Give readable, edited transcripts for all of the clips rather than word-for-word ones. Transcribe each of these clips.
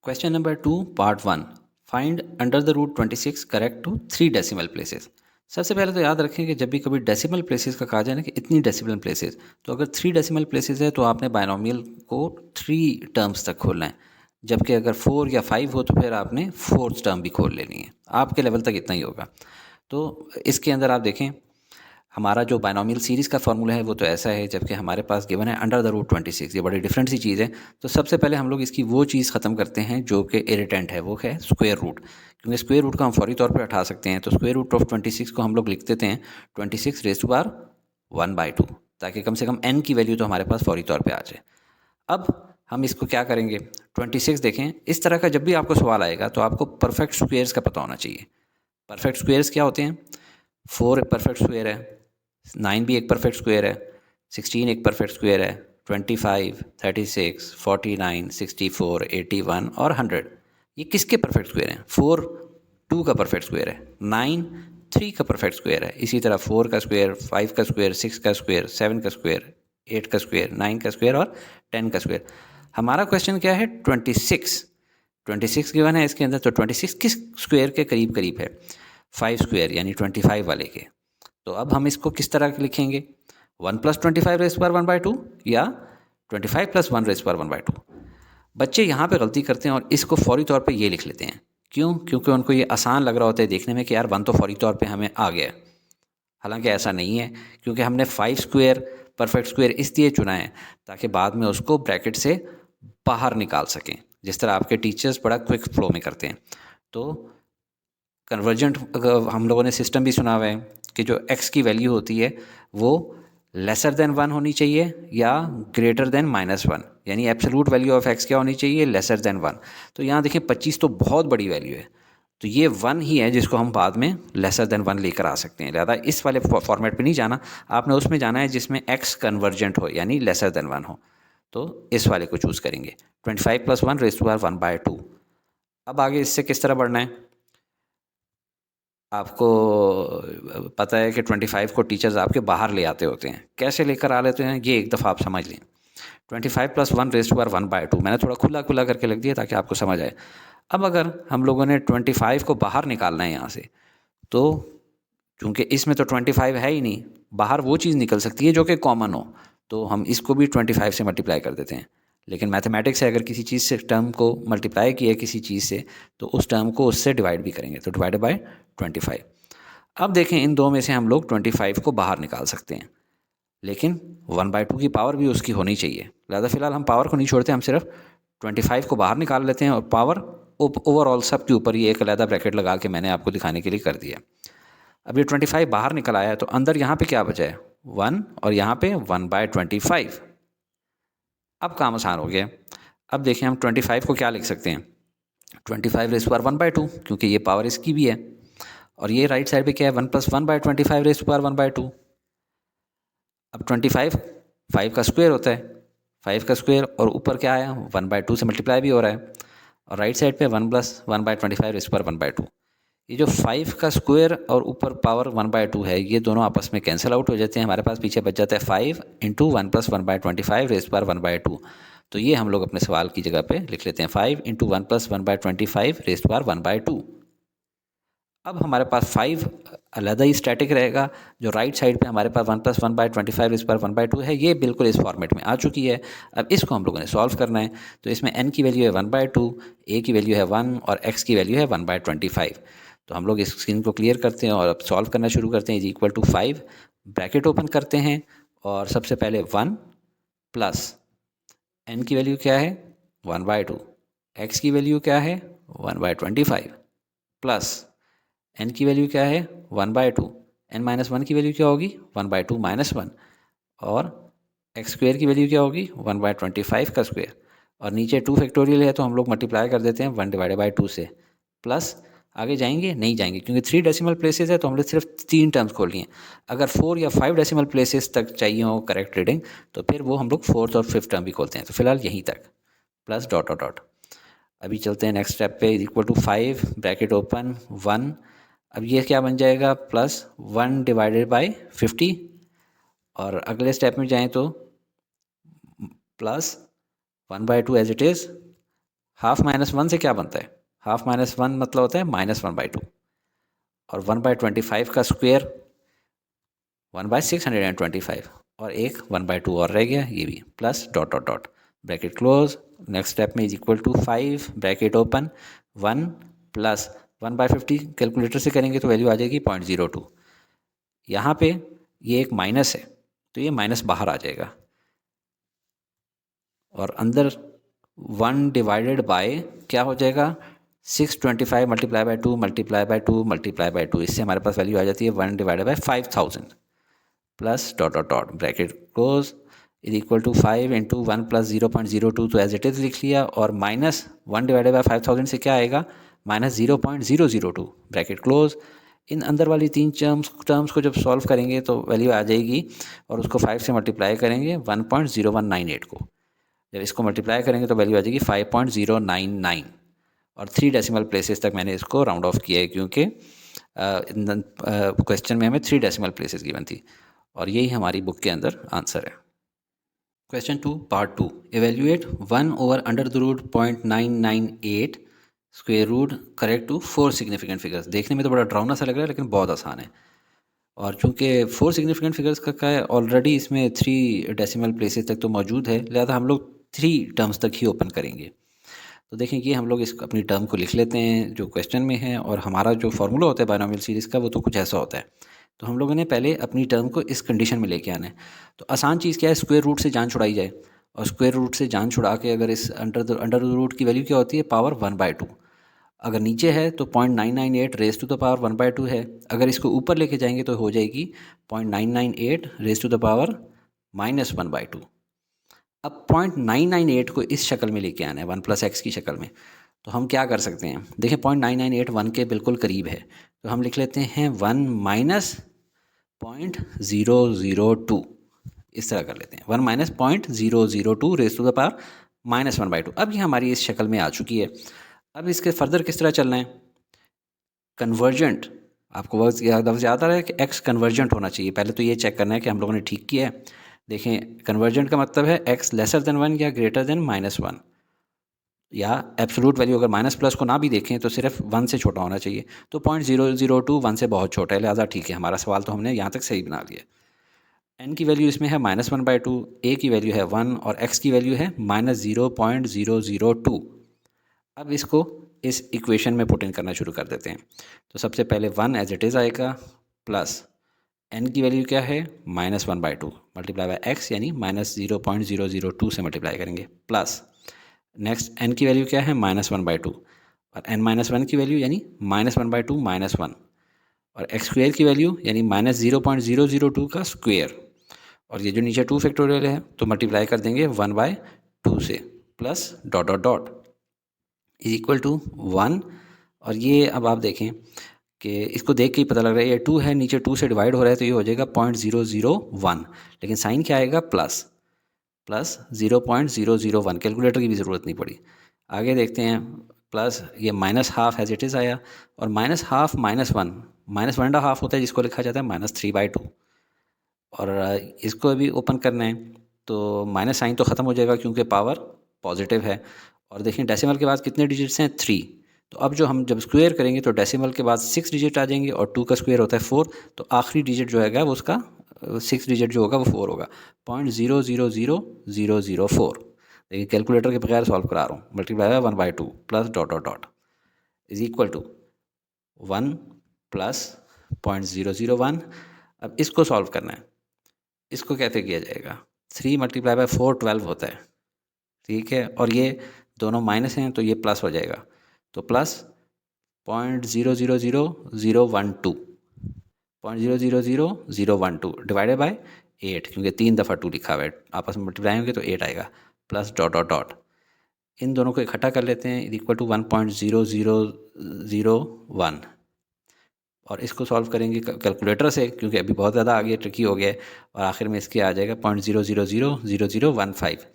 Question number 2 part 1 find under the root 26 correct to 3 decimal places. सबसे पहले तो याद रखें कि जब भी कभी डेसिमल प्लेसेस का कहा जाए ना कि इतनी डेसिमल प्लेसेस, तो अगर 3 डेसिमल प्लेसेस है तो आपने बायनोमियल को 3 टर्म्स तक खोलना है, जबकि अगर 4 या 5 हो तो फिर आपने फोर्थ टर्म भी खोल लेनी है। आपके लेवल तक इतना ही होगा। तो इसके अंदर आप देखें हमारा जो बायनोमियल सीरीज़ का फार्मूला है वो तो ऐसा है, जबकि हमारे पास गिवन है अंडर द रूट 26। ये बड़ी डिफरेंट सी चीज़ है। तो सबसे पहले हम लोग इसकी वो चीज़ ख़त्म करते हैं जो कि इरिटेंट है, वो है स्क्वायर रूट। क्योंकि स्क्वायर रूट को हम फौरी तौर पर उठा सकते हैं, तो स्क्वायर रूट ऑफ 26 को हम लोग लिख देते हैं 26 रेज़ टू पावर 1/2, ताकि कम से कम n की वैल्यू तो हमारे पास फौरी तौर पर आ जाए। अब हम इसको क्या करेंगे, 26 देखें, इस तरह का जब भी आपको सवाल आएगा तो आपको परफेक्ट स्क्वेयर्स का पता होना चाहिए। परफेक्ट स्क्वेयर्स क्या होते हैं? 4 एक परफेक्ट स्क्वेयर है, 9 भी एक परफेक्ट स्क्वेयर है, 16 एक परफेक्ट स्क्वेयर है, 25, 36, 49, 64, 81 और 100 ये किसके परफेक्ट स्क्वेयर हैं? 4 2 का परफेक्ट स्क्वेयर है, 9 3 का परफेक्ट स्क्वेयर है, इसी तरह 4 का स्क्वेयर, 5 का स्क्वेयर, 6 का स्क्वेयर, 7 का स्क्वेयर, 8 का स्क्वेयर, 9 का स्क्वेयर और 10 का स्क्वेयर। हमारा क्वेश्चन क्या है? 26 गिवन है इसके अंदर, तो 26 किस स्क्वेयर के करीब करीब है? 5 स्क्वेयर यानी 25 वाले के। तो अब हम इसको किस तरह लिखेंगे? 1 + 25 रेज़ पावर 1/2 या 25 + 1 रेज़ पावर 1/2। बच्चे यहाँ पे गलती करते हैं और इसको फौरी तौर पे ये लिख लेते हैं। क्यों? क्योंकि उनको ये आसान लग रहा होता है देखने में कि यार 1 तो फौरी तौर पे हमें आ गया। हालांकि ऐसा नहीं है, क्योंकि हमने 5 स्क्वेयर परफेक्ट स्क्वेयर इसलिए चुना है ताकि बाद में उसको ब्रैकेट से बाहर निकाल सकें, जिस तरह आपके टीचर्स बड़ा क्विक फ्लो में करते हैं। तो कन्वर्जेंट हम लोगों ने सिस्टम भी सुना हुआ है कि जो x की वैल्यू होती है वो लेसर देन 1 होनी चाहिए या ग्रेटर देन -1, यानी एब्सोलूट वैल्यू ऑफ x क्या होनी चाहिए? Lesser than 1। तो यहाँ देखिए 25 तो बहुत बड़ी वैल्यू है, तो ये 1 ही है जिसको हम बाद में लेसर देन 1 लेकर आ सकते हैं। लिहाजा इस वाले फॉर्मेट पे नहीं जाना, आपने उसमें जाना है जिसमें x कन्वर्जेंट हो यानी लेसर देन 1 हो। तो इस वाले को चूज़ करेंगे, 25 + 1 रेज़ टू पावर 1/2। अब आगे इससे किस तरह बढ़ना है? आपको पता है कि 25 को टीचर्स आपके बाहर ले आते होते हैं। कैसे लेकर आ लेते हैं ये एक दफ़ा आप समझ लें। 25 + 1 रेज़ टू पावर 1/2 मैंने थोड़ा खुला खुला करके लिख दिया ताकि आपको समझ आए। अब अगर हम लोगों ने 25 को बाहर निकालना है यहाँ से, तो चूँकि इसमें तो 25 है ही नहीं, बाहर वो चीज़ निकल सकती है जो कि कॉमन हो, तो हम इसको भी 25 से मल्टीप्लाई कर देते हैं। लेकिन मैथमेटिक्स से अगर किसी चीज़ से टर्म को मल्टीप्लाई किया किसी चीज़ से, तो उस टर्म को उससे डिवाइड भी करेंगे, तो डिवाइडेड बाय 25। अब देखें इन दो में से हम लोग 25 को बाहर निकाल सकते हैं, लेकिन 1/2 की पावर भी उसकी होनी चाहिए। लिहाजा फ़िलहाल हम पावर को नहीं छोड़ते, हम सिर्फ 25 को बाहर निकाल लेते हैं और पावर ओवरऑल सब के ऊपर ये एक अलग ब्रैकेट लगा के मैंने आपको दिखाने के लिए कर दिया। अब ये 25 बाहर निकल आया है, तो अंदर यहाँ पे क्या बचा है? 1 और यहाँ पे 1/25। अब काम आसान हो गया। अब देखें हम 25 को क्या लिख सकते हैं? 25 रेज़ टू पावर 1/2, क्योंकि ये पावर इसकी भी है, और ये राइट साइड पे क्या है? 1 + 1/25 रेज़ टू पावर 1/2। अब 25 5 का स्क्वायर होता है, 5 का स्क्वायर और ऊपर क्या आया? 1/2 से मल्टीप्लाई भी हो रहा है, और राइट साइड पे 1 + 1/25 रेज़ टू पावर 1/2। ये जो 5 का स्क्वायर और ऊपर पावर 1/2 है, ये दोनों आपस में कैंसिल आउट हो जाते हैं। हमारे पास पीछे बच जाता है 5 × 1 + 1/25 रेज़ टू पावर 1/2। तो ये हम लोग अपने सवाल की जगह पे लिख लेते हैं 5 × 1 + 1/25 रेज़ टू पावर 1/2। अब हमारे पास 5 अलहदा ही स्टैटिक रहेगा, जो राइट साइड पे हमारे पास 1 + 1/25 रेज़ टू पावर 1/2 है, ये बिल्कुल इस फॉर्मेट में आ चुकी है। अब इसको हम लोगों ने सॉल्व करना है, तो इसमें n की वैल्यू है 1/2, a की वैल्यू है 1 और x की वैल्यू है 1/25। तो हम लोग इस स्क्रीन को क्लियर करते हैं और अब सॉल्व करना शुरू करते हैं। Is equal to 5, bracket open करते हैं और सबसे पहले 1 प्लस n की वैल्यू क्या है? 1/2, x की वैल्यू क्या है? 1/25 प्लस n की वैल्यू क्या है? 1/2, n - 1 की वैल्यू क्या होगी? 1/2 - 1, और x स्क्वेयर की वैल्यू क्या होगी? 1/25 का स्क्वेयर, और नीचे 2 फैक्टोरियल है तो हम लोग मल्टीप्लाई कर देते हैं 1/2 से। प्लस आगे जाएंगे? नहीं जाएंगे, क्योंकि 3 डेसिमल प्लेसेस है तो हमने सिर्फ 3 टर्म्स खोल लिए। अगर 4 या 5 डेसिमल प्लेसेस तक चाहिए हो करेक्ट रीडिंग, तो फिर वो हम लोग 4th और 5th टर्म भी खोलते हैं। तो फिलहाल यहीं तक, प्लस डॉट डॉट डॉट। अभी चलते हैं नेक्स्ट स्टेप पे। Is equal to 5, bracket open, 1। अब ये क्या बन जाएगा? प्लस 1/50। और अगले स्टेप में जाएं तो plus 1/2 as it is, half minus one से क्या बनता है? हाफ माइनस वन मतलब होता है -1/2, और 1/25 का स्क्वेयर 1/625, और एक 1/2 और रह गया, ये भी plus dot dot dot bracket close. Next step में is equal to 5 bracket open 1 plus 1/50, calculator से करेंगे तो वैल्यू आ जाएगी 0.02। यहाँ पे ये एक माइनस है तो ये माइनस बाहर आ जाएगा, और अंदर 1 डिवाइडेड बाय क्या हो जाएगा? 625 multiply by 2 multiply by 2 multiply by 2, इससे हमारे पास वैल्यू आ जाती है 1 divided by 5000 plus dot dot dot bracket close is equal to 5 into 1 plus 0.02, तो एज इट इज़ लिख लिया, और माइनस 1 डिवाइडेड बाय 5000 से क्या आएगा? -0.002 ब्रैकेट क्लोज। इन अंदर वाली तीन टर्म्स को जब सॉल्व करेंगे तो वैल्यू आ जाएगी, और उसको 5 से मल्टीप्लाई करेंगे 1.0198 को, जब इसको मल्टीप्लाई करेंगे तो वैल्यू आ जाएगी 5.099, और 3 डेसिमल प्लेसेस तक मैंने इसको राउंड ऑफ किया है, क्योंकि क्वेश्चन में हमें 3 डेसिमल प्लेसेस गिवन थी, और यही हमारी बुक के अंदर आंसर है। Question 2 part 2, evaluate 1 over under the root 0.998 square root correct to 4 significant figures. देखने में तो बड़ा डरावना सा लग रहा है, लेकिन बहुत आसान है, और चूंकि 4 सिग्निफिकेंट फिगर्स का है ऑलरेडी, इसमें 3 डेसिमल प्लेसेस तक तो मौजूद है, लिहाजा हम लोग 3 टर्म्स तक ही ओपन करेंगे। तो देखें कि हम लोग इस अपनी टर्म को लिख लेते हैं जो क्वेश्चन में है, और हमारा जो फार्मूला होता है बायनॉमियल सीरीज़ का वो तो कुछ ऐसा होता है। तो हम लोगों ने पहले अपनी टर्म को इस कंडीशन में लेके आना है। तो आसान चीज़ क्या है, स्क्वायर रूट से जान छुड़ाई जाए, और स्क्वायर रूट से जान छुड़ा के अगर इस अंडर द रूट की वैल्यू क्या होती है? पावर 1/2। अगर नीचे है तो 0.998 रेज टू द पावर 1/2 है, अगर इसको ऊपर लेके जाएंगे तो हो जाएगी 0.998 रेज टू द पावर -1/2। अब 0.998 को इस शक्ल में लेके आना है 1 + x की शक्ल में। तो हम क्या कर सकते हैं? देखें 0.998 1 के बिल्कुल करीब है, तो हम लिख लेते हैं 1 माइनस 0.002, इस तरह कर लेते हैं 1 minus 0.002 raise to the power -1/2। अब ये हमारी इस शक्ल में आ चुकी है। अब इसके फर्दर किस तरह चलना है? कन्वर्जेंट, आपको बहुत याद आ रहा है कि x कन्वर्जेंट होना चाहिए। पहले तो ये चेक करना है कि हम लोगों ने ठीक किया है। देखें कन्वर्जेंट का मतलब है x लेसर देन 1 या ग्रेटर देन -1, या एब्सोलूट वैल्यू अगर माइनस प्लस को ना भी देखें तो सिर्फ 1 से छोटा होना चाहिए। तो 0.002 1 से बहुत छोटा है, लिहाजा ठीक है, हमारा सवाल तो हमने यहाँ तक सही बना लिया। n की वैल्यू इसमें है -1/2, a की वैल्यू है 1, और x की वैल्यू है -0.002। अब इसको इस इक्वेशन में पुट इन करना शुरू कर देते हैं। तो सबसे पहले 1 एज इट इज़ आएगा, प्लस n की वैल्यू क्या है? -1/2 मल्टीप्लाई बाय x, यानी -0.002 से मल्टीप्लाई करेंगे, प्लस नेक्स्ट n की वैल्यू क्या है? -1/2, और n-1 की वैल्यू यानी -1/2 -1, और x स्क्वेयर की वैल्यू यानी -0.002 का स्क्वेयर, और ये जो नीचे 2 फैक्टोरियल है तो मल्टीप्लाई कर देंगे 1/2 से, plus dot dot dot is equal to 1। और ये अब आप देखें कि इसको देख के ही पता लग रहा है ये 2 है, नीचे 2 से डिवाइड हो रहा है, तो ये हो जाएगा 0.001, लेकिन साइन क्या आएगा? प्लस 0.001। कैलकुलेटर की भी ज़रूरत नहीं पड़ी। आगे देखते हैं, प्लस ये -1/2 एज इट इज़ आया, और -1/2 -1 होता है जिसको लिखा जाता है -3/2, और इसको अभी ओपन करना है तो माइनस साइन तो ख़त्म हो जाएगा क्योंकि पावर पॉजिटिव है। और देखिए डेसिमल के बाद कितने डिजिट्स हैं? 3। तो अब जो हम जब स्क्वायर करेंगे तो डेसिमल के बाद 6 डिजिट आ जाएंगे, और 2 का स्क्वायर होता है 4, तो आखिरी डिजिट जो है वो उसका 6 डिजिट जो होगा वो 4 होगा, 0.000004। देखिए कैलकुलेटर के बगैर सॉल्व करा रहा हूँ। Multiply by 1/2 plus dot dot dot is equal to 1 plus 0.001। अब इसको सॉल्व करना है। इसको कैसे किया जाएगा? 3 मल्टीप्लाई बाय 4 12 होता है, ठीक है, और ये दोनों माइनस हैं तो ये प्लस हो जाएगा, तो प्लस 0.000012 0.000012 डिवाइडेड बाय 8, क्योंकि 3 दफ़ा 2 लिखा हुआ है, आपस में मल्टीप्लाई होंगे तो 8 आएगा, plus dot dot dot in दोनों को इकट्ठा कर लेते हैं, इक्वल टू 1.0001, और इसको सॉल्व करेंगे कैलकुलेटर से क्योंकि अभी बहुत ज़्यादा आगे ट्रिकी हो गया है, और आखिर में इसके आ जाएगा 0.0000015।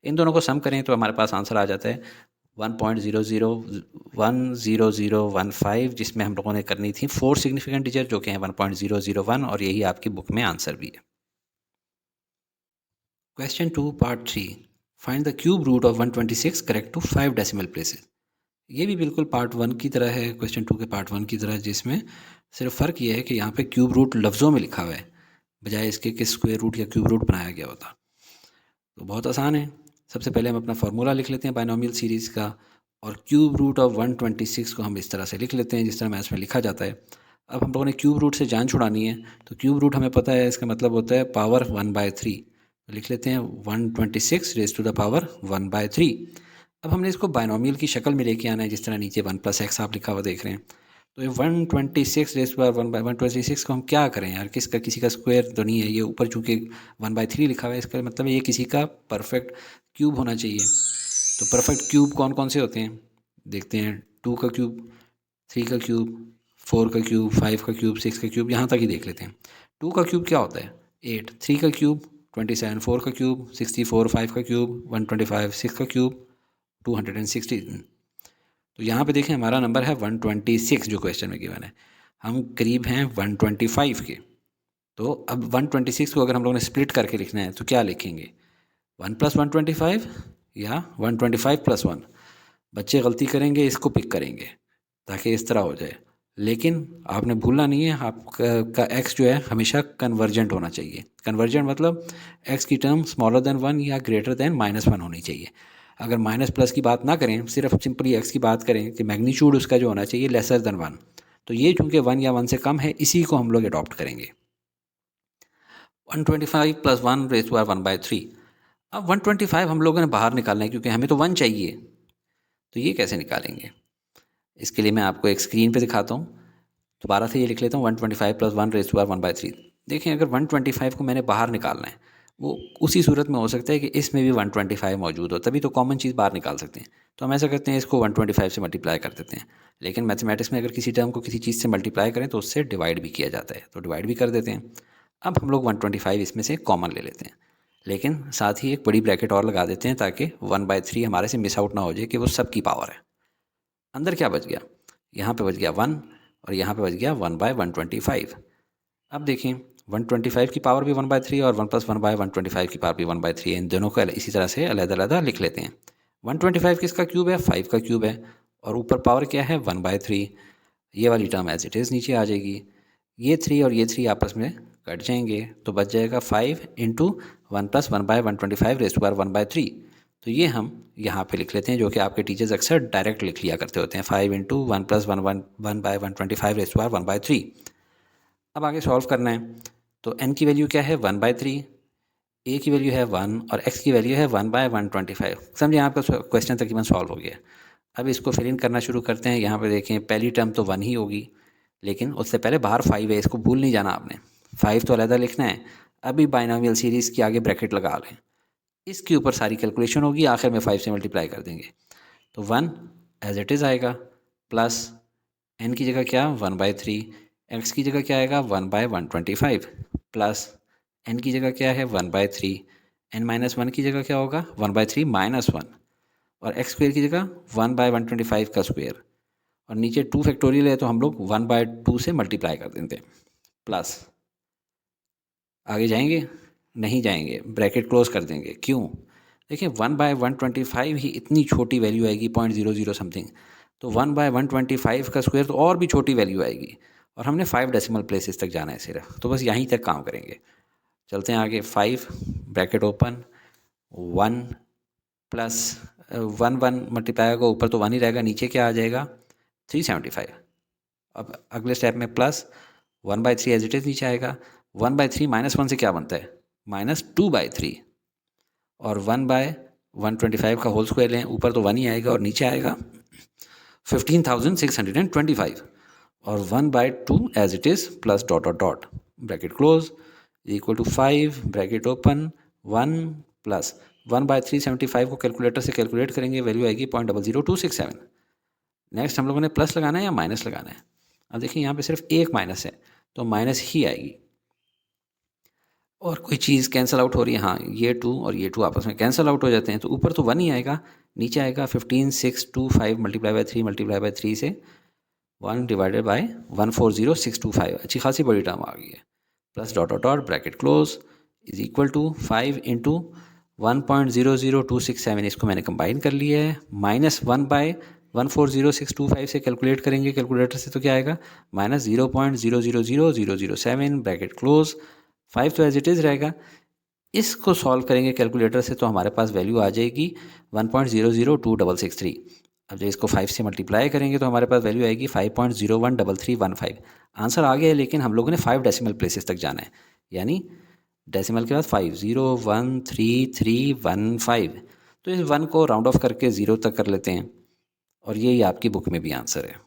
इन दोनों को सम करें तो हमारे पास आंसर आ जाता है 1.0010015, जिसमें हम लोगों ने करनी थी 4 सिग्निफिकेंट डिजिट जो कि हैं 1.001, और यही आपकी बुक में आंसर भी है। Question 2 part 3, find the cube root of 126 correct to 5 decimal places. ये भी बिल्कुल पार्ट 1 की तरह है, क्वेश्चन 2 के पार्ट 1 की तरह, जिसमें सिर्फ फ़र्क ये है कि यहाँ पे क्यूब रूट लफ्ज़ों में लिखा हुआ है बजाय इसके कि स्क्वायर रूट या क्यूब रूट बनाया गया होता। तो बहुत आसान है। सबसे पहले हम अपना फार्मूला लिख लेते हैं बाइनोमियल सीरीज़ का, और क्यूब रूट ऑफ 126 को हम इस तरह से लिख लेते हैं जिस तरह मैथ्स में लिखा जाता है। अब हम लोगों ने क्यूब रूट से जान छुड़ानी है, तो क्यूब रूट हमें पता है, इसका मतलब होता है पावर 1/3। तो लिख लेते हैं 126 रेज टू द पावर 1/3। अब हमने इसको बाइनोमियल की शक्ल में लेके आना है, जिस तरह नीचे 1 + x आप लिखा हुआ देख रहे हैं। तो ये 126 रेज टू पावर 1/126 को हम क्या करें यार, किसी का स्क्वायर तो नहीं है ये, ऊपर चूँकि 1/3 लिखा हुआ है, इसका मतलब ये किसी का परफेक्ट क्यूब होना चाहिए। तो परफेक्ट क्यूब कौन कौन से होते हैं देखते हैं। 2 का क्यूब, 3 का क्यूब, 4 का क्यूब, 5 का क्यूब, 6 का क्यूब, यहाँ तक ही देख लेते हैं। 2 का क्यूब क्या होता है 8, 3 का क्यूब 27, 4 का क्यूब 64, 5 का क्यूब 125, 6 का क्यूब 216। तो यहाँ पे देखें हमारा नंबर है 126 जो क्वेश्चन में गिवन है, हम करीब हैं 125 के। तो अब 126 को अगर हम लोगों ने स्प्लिट करके लिखना है तो क्या लिखेंगे, 1 + 125 या 125 + 1। बच्चे गलती करेंगे, इसको पिक करेंगे ताकि इस तरह हो जाए, लेकिन आपने भूलना नहीं है आपका एक्स जो है हमेशा कन्वर्जेंट होना चाहिए। कन्वर्जेंट मतलब एक्स की टर्म स्मॉलर देन 1 या ग्रेटर देन -1 होनी चाहिए। अगर माइनस प्लस की बात ना करें, सिर्फ सिंपली एक्स की बात करें कि मैग्नीट्यूड उसका जो होना चाहिए लेसर देन 1, तो ये चूँकि 1 या 1 से कम है, इसी को हम लोग अडॉप्ट करेंगे। 125 + 1 रेज़ टू पावर 1/3। अब 125 हम लोगों ने बाहर निकालना है क्योंकि हमें तो 1 चाहिए, तो ये कैसे निकालेंगे, इसके लिए मैं आपको एक स्क्रीन पे दिखाता हूँ। दोबारा से ये लिख लेता हूँ 125 + 1 रेज़ टू पावर 1/3। देखें अगर 125 को मैंने बाहर निकालना है, वो उसी सूरत में हो सकता है कि इसमें भी 125 मौजूद हो, तभी तो कॉमन चीज़ बाहर निकाल सकते हैं। तो हम ऐसा करते हैं, इसको 125 से मल्टीप्लाई कर देते हैं। लेकिन मैथमेटिक्स में अगर किसी टर्म को किसी चीज़ से मल्टीप्लाई करें तो उससे डिवाइड भी किया जाता है, तो डिवाइड भी कर देते हैं। अब हम लोग 125 इसमें से कॉमन ले लेते हैं, लेकिन साथ ही एक बड़ी ब्रैकेट और लगा देते हैं ताकि 1/3 हमारे से मिस आउट ना हो जाए कि वो सब की पावर है। अंदर क्या बच गया, यहाँ पे बच गया 1 और यहाँ पे बच गया 1/125। अब देखें 125 की पावर भी 1/3 और 1 + 1/125 की पावर भी 1/3 है। इन दोनों को इसी तरह से अलग-अलग लिख लेते हैं। 125 किसका क्यूब है, 5 का क्यूब है, और ऊपर पावर क्या है 1/3। ये वाली टर्म एज इट इज़ नीचे आ जाएगी। ये 3 और ये 3 आपस में कट जाएंगे, तो बच जाएगा 5 × 1 + 1/125 रेज़ टू पावर 1/3। तो ये हम यहाँ पे लिख लेते हैं, जो कि आपके टीचर्स अक्सर डायरेक्ट लिख लिया करते होते हैं, 5 × 1 + 1/125 रेज़ टू पावर 1/3। अब आगे सॉल्व करना है, तो n की वैल्यू क्या है 1/3, a की वैल्यू है 1 और x की वैल्यू है 1/125। समझिए आपका क्वेश्चन तकरीबन सॉल्व हो गया। अब इसको फिल इन करना शुरू करते हैं। यहाँ पे देखें पहली टर्म तो 1 ही होगी, लेकिन उससे पहले बाहर 5 है, इसको भूल नहीं जाना आपने, 5 तो अलग लिखना है। अभी बाइनोमियल सीरीज़ के आगे ब्रैकेट लगा लें, इसके ऊपर सारी कैलकुलेशन होगी, आखिर में 5 से मल्टीप्लाई कर देंगे, तो 1 एज इट इज़ आएगा, प्लस n की जगह क्या 1/3, x की जगह क्या आएगा 1/125, प्लस n की जगह क्या है 1/3, n - 1 की जगह क्या होगा 1/3 - 1, और x स्क्वायर की जगह 1/125 का स्क्वायर, और नीचे 2 फैक्टोरियल है तो हम लोग 1/2 से मल्टीप्लाई कर देते हैं, प्लस आगे जाएंगे नहीं जाएंगे, ब्रैकेट क्लोज कर देंगे। क्यों, देखिए 1/125 ही इतनी छोटी वैल्यू आएगी 0.00 समथिंग, तो 1/125 का स्क्वायर तो और भी छोटी वैल्यू आएगी, और हमने 5 डेसिमल प्लेसेस तक जाना है सिर्फ, तो बस यहीं तक काम करेंगे। चलते हैं आगे, 5 ब्रैकेट ओपन, 1 प्लस 1 मल्टीप्लाई होगा, ऊपर तो 1 ही रहेगा, नीचे क्या आ जाएगा 375। अब अगले स्टेप में प्लस 1/3 एज इट इज़ नीचे आएगा, 1/3 - 1 से क्या बनता है -2/3, और 1/125 का होल स्क्वायर लें, ऊपर तो 1 ही आएगा और नीचे आएगा 15,625, और 1/2 as it is plus dot dot dot bracket close equal to 5 bracket open 1 plus 1/375 को कैलकुलेटर से कैलकुलेट करेंगे, वैल्यू आएगी 0.00267। नेक्स्ट हम लोगों ने प्लस लगाना है या माइनस लगाना है। अब देखिए यहाँ पे सिर्फ एक माइनस है तो माइनस ही आएगी, और कोई चीज़ कैंसिल आउट हो रही है, हाँ ये 2 और ये 2 आपस में कैंसिल आउट हो जाते हैं, तो ऊपर तो 1 ही आएगा, नीचे आएगा 15,625 × 3 से 1/140,625, अच्छी खासी बड़ी टर्म आ गई है, plus dot dot dot bracket close is equal to 5 × 1.00267 इसको मैंने कंबाइन कर लिया है, माइनस 1/140,625 से कैलकुलेट करेंगे कैलकुलेटर से तो क्या आएगा, -0.000007 ब्रैकेट क्लोज, 5 तो एज इट इज़ रहेगा। इसको सॉल्व करेंगे कैलकुलेटर से तो हमारे पास वैल्यू आ जाएगी 1.002663। अब जब इसको 5 से मल्टीप्लाई करेंगे तो हमारे पास वैल्यू आएगी 5.013315। आंसर आ गया है, लेकिन हम लोगों ने 5 डेसिमल प्लेसेस तक जाना है, यानी डेसिमल के बाद 50133315। तो इस 1 को राउंड ऑफ करके 0 तक कर लेते हैं और यही आपकी बुक में भी आंसर है।